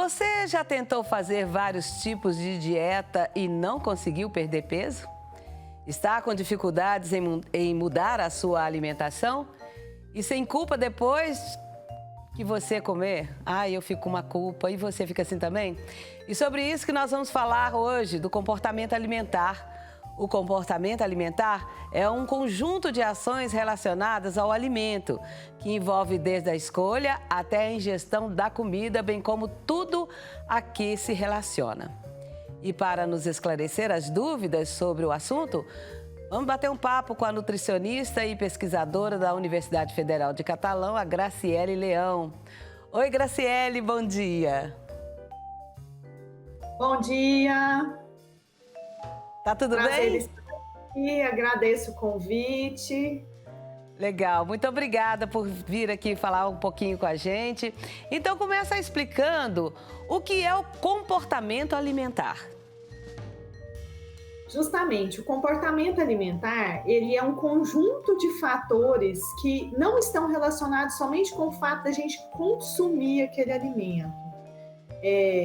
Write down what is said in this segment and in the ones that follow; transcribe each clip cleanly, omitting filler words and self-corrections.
Você já tentou fazer vários tipos de dieta e não conseguiu perder peso? Está com dificuldades em mudar a sua alimentação? E sem culpa depois que você comer? Eu fico com uma culpa. E você fica assim também? E sobre isso que nós vamos falar hoje, do comportamento alimentar. O comportamento alimentar é um conjunto de ações relacionadas ao alimento, que envolve desde a escolha até a ingestão da comida, bem como tudo a que se relaciona. E para nos esclarecer as dúvidas sobre o assunto, vamos bater um papo com a nutricionista e pesquisadora da Universidade Federal de Catalão, a Graciele Leão. Oi, Graciele, bom dia. Bom dia. Tá tudo Prazer bem? estar aqui, agradeço o convite. Legal, muito obrigada por vir aqui falar um pouquinho com a gente. Então, começa explicando o que é o comportamento alimentar. Justamente, o comportamento alimentar, ele é um conjunto de fatores que não estão relacionados somente com o fato da gente consumir aquele alimento.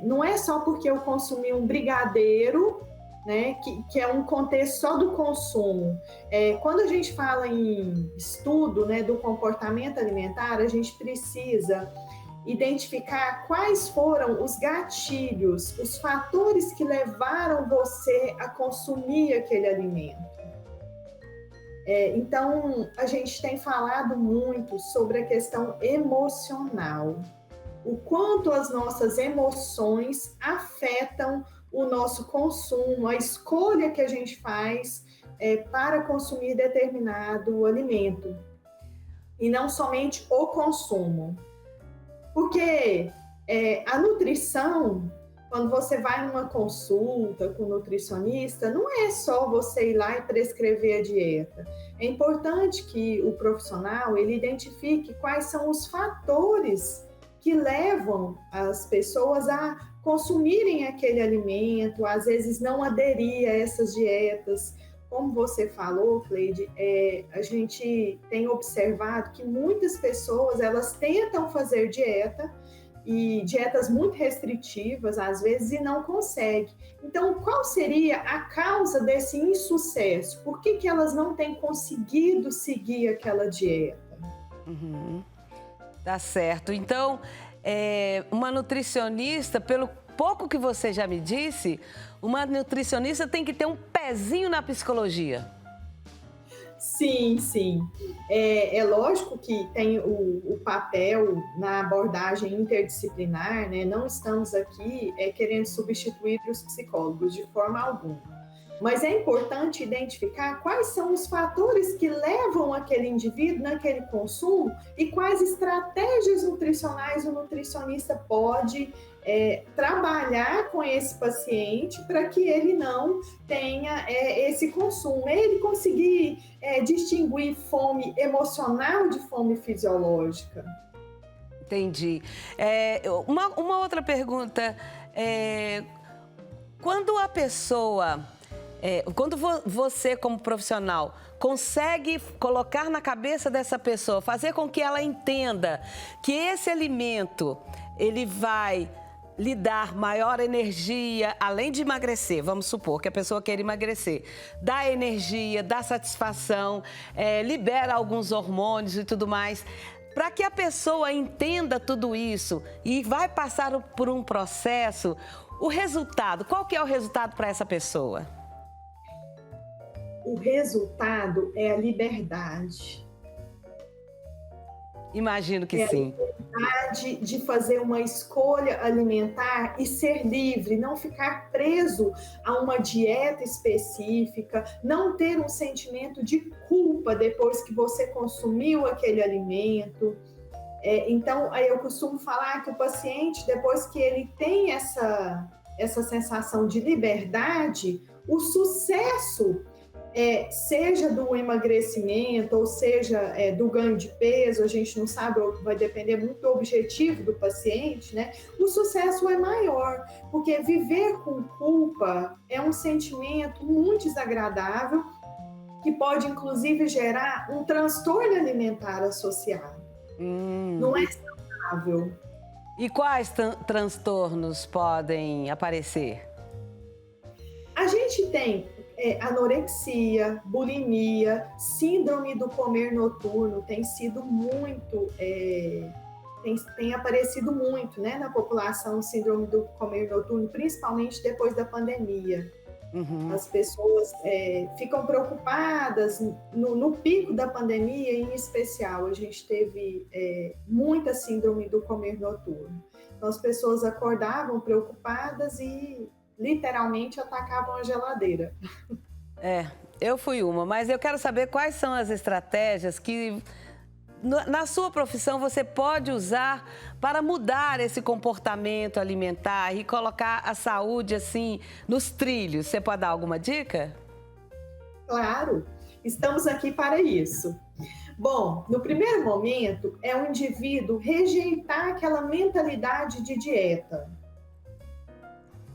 Não é só porque eu consumi um brigadeiro, né, que é um contexto só do consumo. Quando a gente fala em estudo, né, do comportamento alimentar, a gente precisa identificar quais foram os gatilhos, os fatores que levaram você a consumir aquele alimento. Então, a gente tem falado muito sobre a questão emocional, o quanto as nossas emoções afetam o nosso consumo, a escolha que a gente faz para consumir determinado alimento, e não somente o consumo. Porque a nutrição, quando você vai numa consulta com um nutricionista, não é só você ir lá e prescrever a dieta. É importante que o profissional ele identifique quais são os fatores que levam as pessoas a consumirem aquele alimento, às vezes não aderir a essas dietas. Como você falou, Cleide, a gente tem observado que muitas pessoas, elas tentam fazer dieta, e dietas muito restritivas, às vezes, e não conseguem. Então, qual seria a causa desse insucesso? Por que elas não têm conseguido seguir aquela dieta? Tá certo. Então, uma nutricionista, pelo pouco que você já me disse, uma nutricionista tem que ter um pezinho na psicologia. Sim, sim. É lógico que tem o papel na abordagem interdisciplinar, né? Não estamos aqui querendo substituir os psicólogos de forma alguma. Mas é importante identificar quais são os fatores que levam aquele indivíduo naquele consumo e quais estratégias nutricionais o nutricionista pode trabalhar com esse paciente para que ele não tenha esse consumo. Ele conseguir distinguir fome emocional de fome fisiológica. Entendi. Uma outra pergunta. Quando a pessoa... quando você, como profissional, consegue colocar na cabeça dessa pessoa, fazer com que ela entenda que esse alimento, ele vai lhe dar maior energia, além de emagrecer, vamos supor que a pessoa quer emagrecer, dá energia, dá satisfação, libera alguns hormônios e tudo mais. Para que a pessoa entenda tudo isso e vai passar por um processo, o resultado, qual que é o resultado para essa pessoa? O resultado é a liberdade. Imagino que sim. A liberdade de fazer uma escolha alimentar e ser livre, não ficar preso a uma dieta específica, não ter um sentimento de culpa depois que você consumiu aquele alimento. Então, eu costumo falar que o paciente, depois que ele tem essa sensação de liberdade, o sucesso seja do emagrecimento, ou seja, do ganho de peso, a gente não sabe, vai depender muito do objetivo do paciente, né? O sucesso é maior, porque viver com culpa é um sentimento muito desagradável, que pode, inclusive, gerar um transtorno alimentar associado. Não é saudável. E quais transtornos podem aparecer? A gente tem anorexia, bulimia, síndrome do comer noturno, tem sido muito, tem aparecido muito, né, na população, síndrome do comer noturno, principalmente depois da pandemia. Uhum. As pessoas ficam preocupadas no pico da pandemia, em especial. A gente teve muita síndrome do comer noturno. Então, as pessoas acordavam preocupadas e literalmente atacavam a geladeira. Eu fui uma, mas eu quero saber quais são as estratégias que na sua profissão você pode usar para mudar esse comportamento alimentar e colocar a saúde assim nos trilhos. Você pode dar alguma dica? Claro, estamos aqui para isso. Bom, no primeiro momento é o indivíduo rejeitar aquela mentalidade de dieta.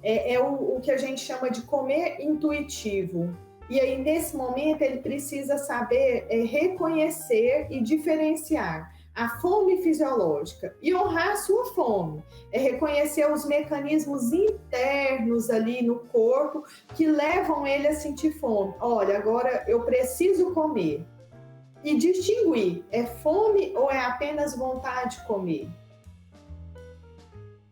É o que a gente chama de comer intuitivo. E aí, nesse momento, ele precisa saber reconhecer e diferenciar a fome fisiológica e honrar a sua fome. É reconhecer os mecanismos internos ali no corpo que levam ele a sentir fome. Olha, agora eu preciso comer. E distinguir, é fome ou é apenas vontade de comer?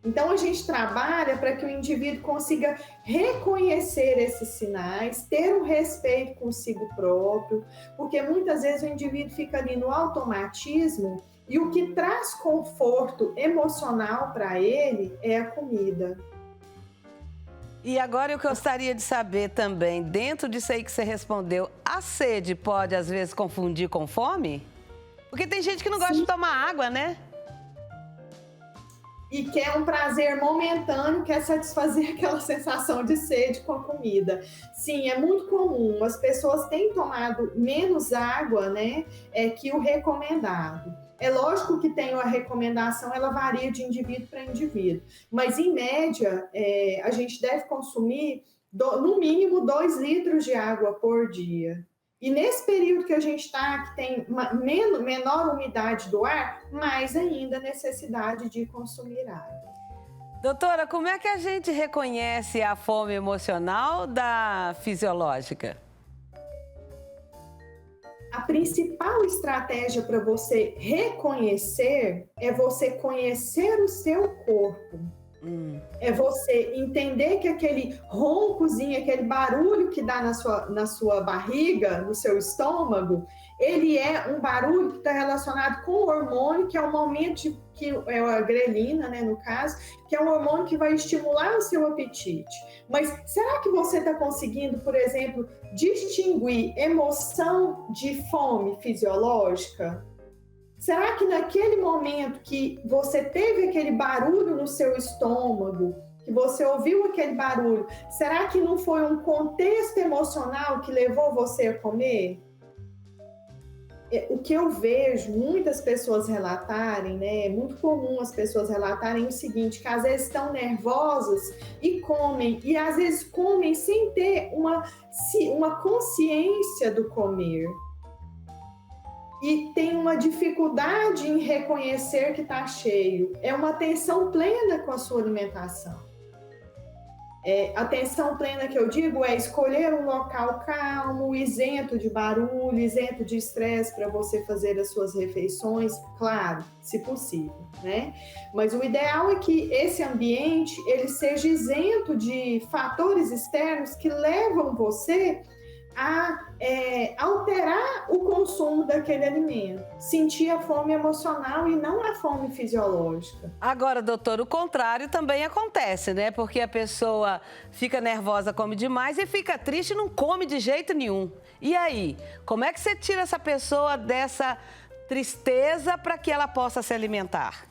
Então, a gente trabalha para que o indivíduo consiga reconhecer esses sinais, ter um respeito consigo próprio, porque muitas vezes o indivíduo fica ali no automatismo e o que traz conforto emocional para ele é a comida. E agora eu gostaria de saber também, dentro disso aí que você respondeu, a sede pode às vezes confundir com fome? Porque tem gente que não gosta de tomar água, né? E quer um prazer momentâneo, quer satisfazer aquela sensação de sede com a comida. Sim, é muito comum. As pessoas têm tomado menos água, né, que o recomendado. É lógico que tem a recomendação, ela varia de indivíduo para indivíduo. Mas, em média, a gente deve consumir, no mínimo, 2 litros de água por dia. E nesse período que a gente está, que tem menor umidade do ar, mais ainda a necessidade de consumir água. Doutora, como é que a gente reconhece a fome emocional da fisiológica? A principal estratégia para você reconhecer é você conhecer o seu corpo. É você entender que aquele roncozinho, aquele barulho que dá na sua barriga, no seu estômago, ele é um barulho que está relacionado com o hormônio, que é o momento que é a grelina, né, no caso, que é um hormônio que vai estimular o seu apetite. Mas será que você está conseguindo, por exemplo, distinguir emoção de fome fisiológica? Será que naquele momento que você teve aquele barulho no seu estômago, que você ouviu aquele barulho, será que não foi um contexto emocional que levou você a comer? O que eu vejo muitas pessoas relatarem, né, é muito comum as pessoas relatarem o seguinte, que às vezes estão nervosas e comem, e às vezes comem sem ter uma consciência do comer. E tem uma dificuldade em reconhecer que está cheio. É uma atenção plena com a sua alimentação. Atenção plena que eu digo é escolher um local calmo, isento de barulho, isento de estresse para você fazer as suas refeições, claro, se possível, né? Mas o ideal é que esse ambiente ele seja isento de fatores externos que levam você a alterar o consumo daquele alimento, sentir a fome emocional e não a fome fisiológica. Agora, doutor, o contrário também acontece, né? Porque a pessoa fica nervosa, come demais e fica triste e não come de jeito nenhum. E aí, como é que você tira essa pessoa dessa tristeza para que ela possa se alimentar?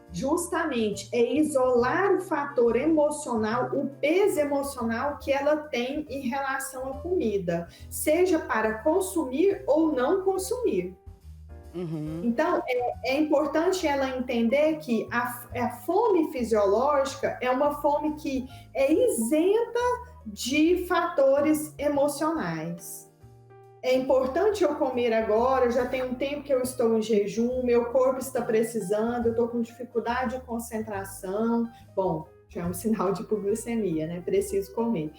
Justamente, é isolar o fator emocional, o peso emocional que ela tem em relação à comida, seja para consumir ou não consumir. Então, é importante ela entender que a fome fisiológica é uma fome que é isenta de fatores emocionais. é importante eu comer agora, já tem um tempo que eu estou em jejum, meu corpo está precisando, eu estou com dificuldade de concentração. Bom, já é um sinal de hipoglicemia, né? Preciso comer.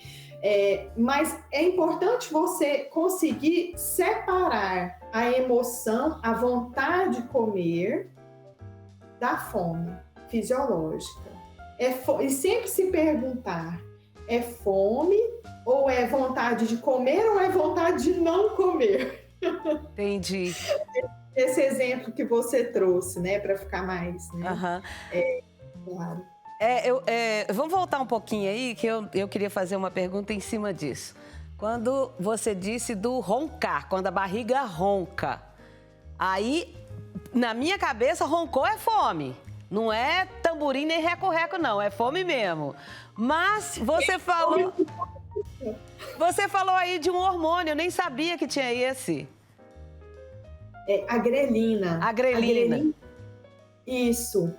Mas é importante você conseguir separar a emoção, a vontade de comer, da fome fisiológica. E sempre se perguntar, é fome ou é vontade de comer ou é vontade de não comer? Entendi. Esse exemplo que você trouxe, né, para ficar mais, né? Claro. Vamos voltar um pouquinho aí, que eu queria fazer uma pergunta em cima disso. Quando você disse do roncar, quando a barriga ronca, aí, na minha cabeça, roncou é fome. Não é tamborim nem reco-reco, não. É fome mesmo. Mas você falou aí de um hormônio, eu nem sabia que tinha esse. A grelina. A grelina. Isso.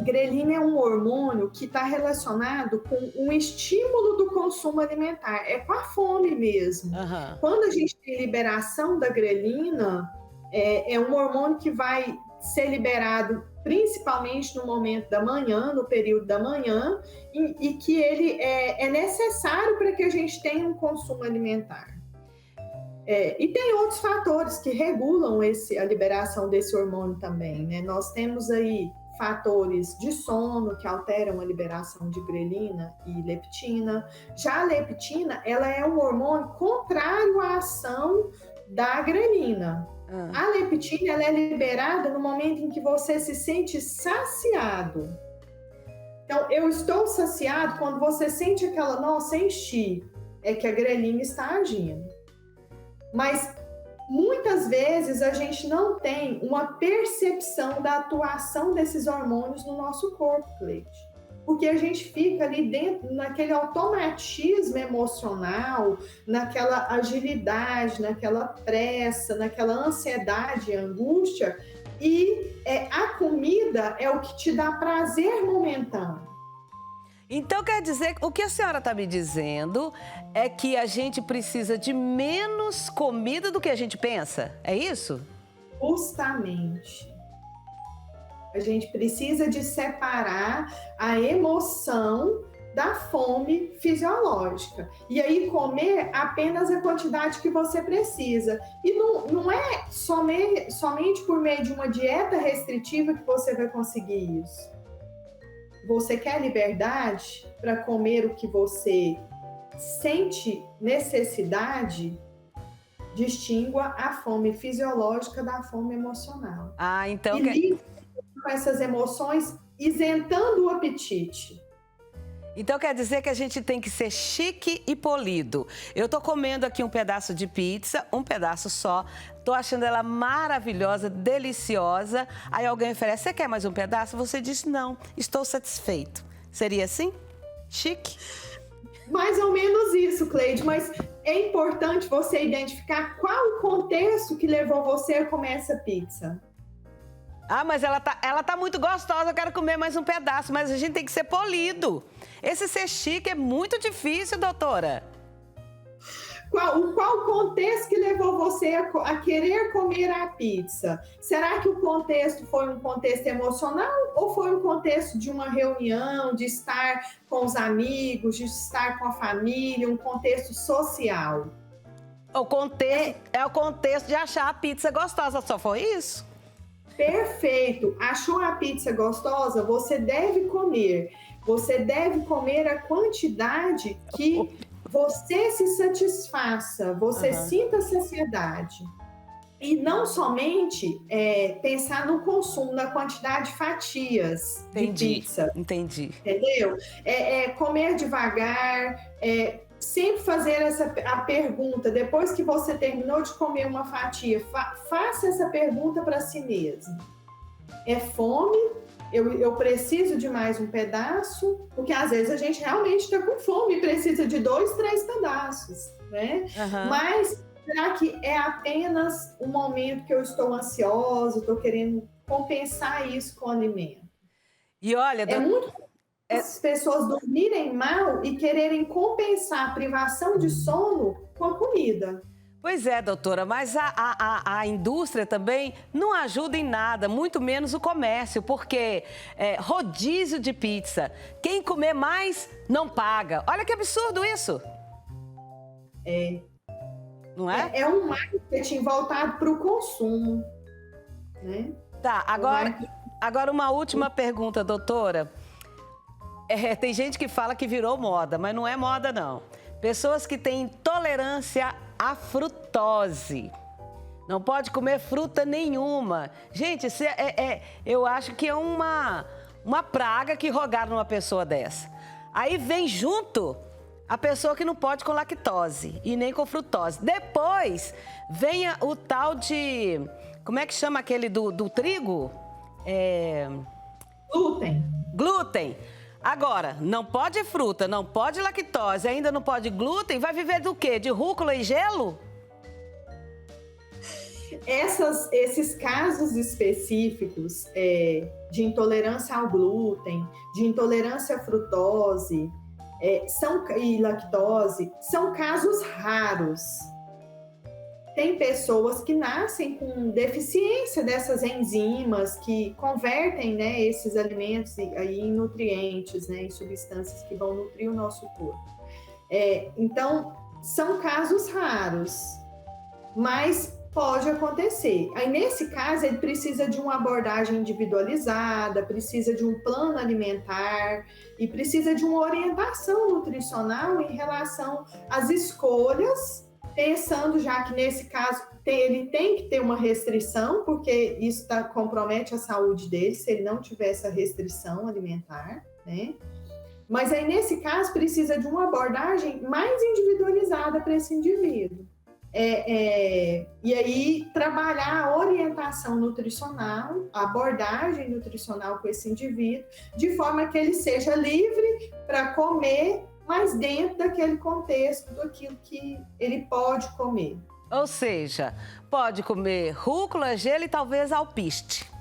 Grelina é um hormônio que está relacionado com um estímulo do consumo alimentar. É com a fome mesmo. Uhum. Quando a gente tem liberação da grelina, é um hormônio que vai ser liberado principalmente no momento da manhã, no período da manhã, e que ele é necessário para que a gente tenha um consumo alimentar. E tem outros fatores que regulam a liberação desse hormônio também, né? Nós temos aí fatores de sono que alteram a liberação de grelina e leptina. Já a leptina, ela é um hormônio contrário à ação da grelina. A leptina, ela é liberada no momento em que você se sente saciado. Então, eu estou saciado quando você sente aquela, nossa, enchi, é que a grelina está agindo. Mas muitas vezes a gente não tem uma percepção da atuação desses hormônios no nosso corpo, Cleide. Porque a gente fica ali dentro, naquele automatismo emocional, naquela agilidade, naquela pressa, naquela ansiedade e angústia, e a comida é o que te dá prazer momentâneo. Então, quer dizer, o que a senhora está me dizendo é que a gente precisa de menos comida do que a gente pensa? É isso? Justamente. A gente precisa de separar a emoção da fome fisiológica. E aí comer apenas a quantidade que você precisa. E não é somente por meio de uma dieta restritiva que você vai conseguir isso. Você quer liberdade para comer o que você sente necessidade? Distingua a fome fisiológica da fome emocional. Então... com essas emoções, isentando o apetite. Então quer dizer que a gente tem que ser chique e polido. Eu tô comendo aqui um pedaço de pizza, um pedaço só. Tô achando ela maravilhosa, deliciosa. Aí alguém oferece, você quer mais um pedaço? Você diz, não, estou satisfeito. Seria assim? Chique? Mais ou menos isso, Cleide, mas é importante você identificar qual o contexto que levou você a comer essa pizza. Mas ela tá muito gostosa, eu quero comer mais um pedaço, mas a gente tem que ser polido. Esse ser chique é muito difícil, doutora. Qual o contexto que levou você a querer comer a pizza? Será que o contexto foi um contexto emocional ou foi um contexto de uma reunião, de estar com os amigos, de estar com a família, um contexto social? O contexto é o contexto de achar a pizza gostosa, só foi isso? Perfeito. Achou a pizza gostosa? Você deve comer. Você deve comer a quantidade que você se satisfaça, você sinta saciedade. E não somente pensar no consumo, na quantidade de fatias de pizza. Entendi. Entendeu? Comer devagar, sempre fazer a pergunta, depois que você terminou de comer uma fatia, faça essa pergunta para si mesmo. É fome? Eu preciso de mais um pedaço? Porque às vezes a gente realmente está com fome e precisa de 2, 3 pedaços, né? Mas será que é apenas um momento que eu estou ansiosa, estou querendo compensar isso com o alimento? E olha, muito as pessoas dormirem mal e quererem compensar a privação de sono com a comida. Pois é, doutora, mas a indústria também não ajuda em nada, muito menos o comércio, porque rodízio de pizza, quem comer mais não paga. Olha que absurdo isso. Não é? É um marketing voltado para o consumo, né? Tá, agora uma última pergunta, doutora. Tem gente que fala que virou moda, mas não é moda, não. Pessoas que têm intolerância à frutose. Não pode comer fruta nenhuma. Gente, eu acho que é uma praga que rogaram numa pessoa dessa. Aí vem junto a pessoa que não pode com lactose e nem com frutose. Depois vem o tal de... Como é que chama aquele do trigo? Glúten. Agora, não pode fruta, não pode lactose, ainda não pode glúten, vai viver do quê? De rúcula e gelo? Esses casos específicos de intolerância ao glúten, de intolerância à frutose e lactose, são casos raros. Tem pessoas que nascem com deficiência dessas enzimas que convertem, né, esses alimentos em nutrientes, né, em substâncias que vão nutrir o nosso corpo. Então, são casos raros, mas pode acontecer. Aí, nesse caso, ele precisa de uma abordagem individualizada, precisa de um plano alimentar e precisa de uma orientação nutricional em relação às escolhas, pensando já que nesse caso ele tem que ter uma restrição, porque isso compromete a saúde dele se ele não tiver essa restrição alimentar, né? Mas aí nesse caso precisa de uma abordagem mais individualizada para esse indivíduo. E aí trabalhar a orientação nutricional, a abordagem nutricional com esse indivíduo, de forma que ele seja livre para comer, mas dentro daquele contexto, daquilo que ele pode comer. Ou seja, pode comer rúcula, gelo e talvez alpiste.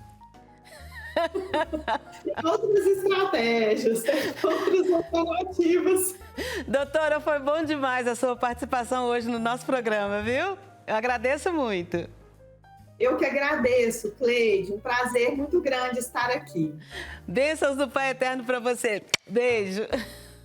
Tem outras estratégias, tem outras alternativas. Doutora, foi bom demais a sua participação hoje no nosso programa, viu? Eu agradeço muito. Eu que agradeço, Cleide. Um prazer muito grande estar aqui. Bênçãos do Pai Eterno para você. Beijo.